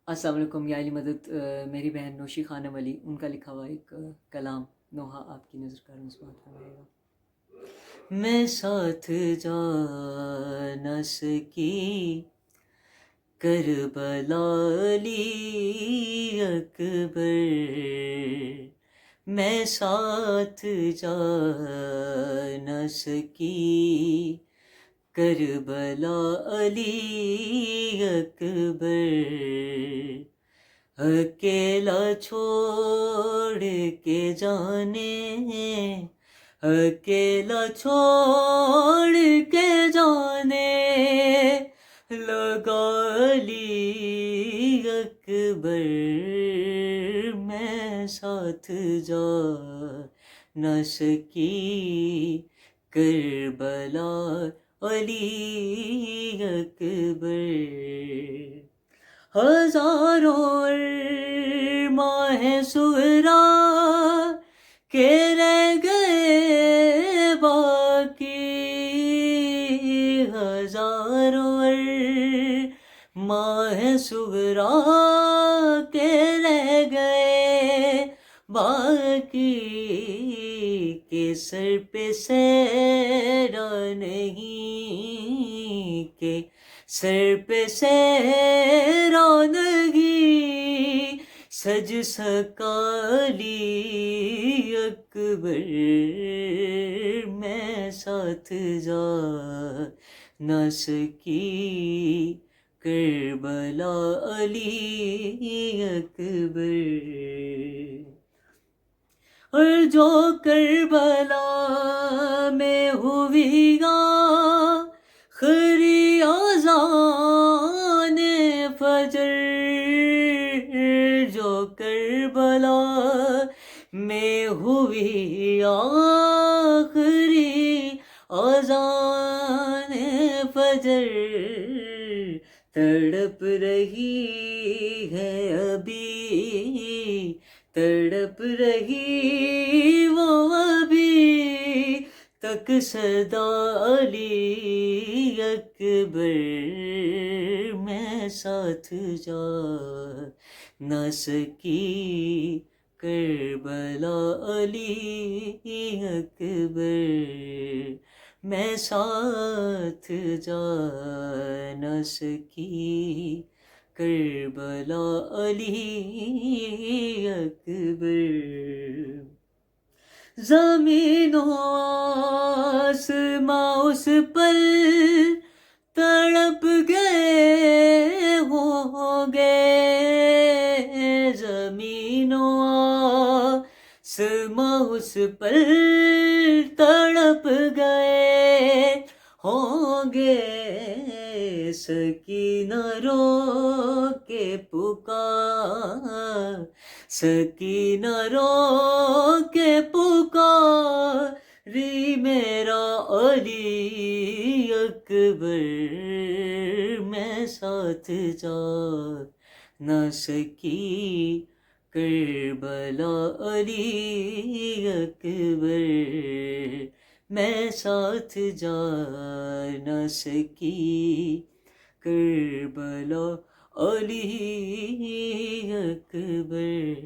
السلام علیکم یا علی مدد میری بہن نوشی خانم علی ان کا لکھا ہوا ایک کلام نوحہ آپ کی نظر کا سماعت فرمائے گا۔ میں ساتھ جا نہ سکی کربلا علی اکبر، میں ساتھ جا نہ سکی کربلا علی اکبر، اکیلا چھوڑ کے جانے، اکیلا چھوڑ کے جانے لگا علی اکبر، میں ساتھ جا نہ سکی کربلا علی اکبر، ہزاروں ماہ سغرا کے رہ گئے باقی، ہزاروں ماہ سغرا کے رہ گئے باقی، کے سر پہ سیرا نہیں، کے سر پہ سیرا نہیں سج سکا علی اکبر، میں ساتھ جا نہ سکی کربلا علی اکبر، اور جو کربلا میں ہوئی آخری اذان فجر، جو کربلا میں ہوئی آخری اذان فجر، تڑپ رہی ہے ابھی، تڑپ رہی وہ ابھی تک صدا علی اکبر، میں ساتھ جا نہ سکی کربلا علی اکبر، میں ساتھ جا نہ سکی کربلا علی اکبر، زمین و آسماں اس پر تڑپ گئے ہوں گے، زمین و آسماں اس پر تڑپ گئے ہوں گے، سکینہ رو کے پکار، سکینہ رو کے پکاری میرا علی اکبر، میں ساتھ جا نہ سکی کربلا علی اکبر، میں ساتھ جا نہ سکی کربلا علی اکبر۔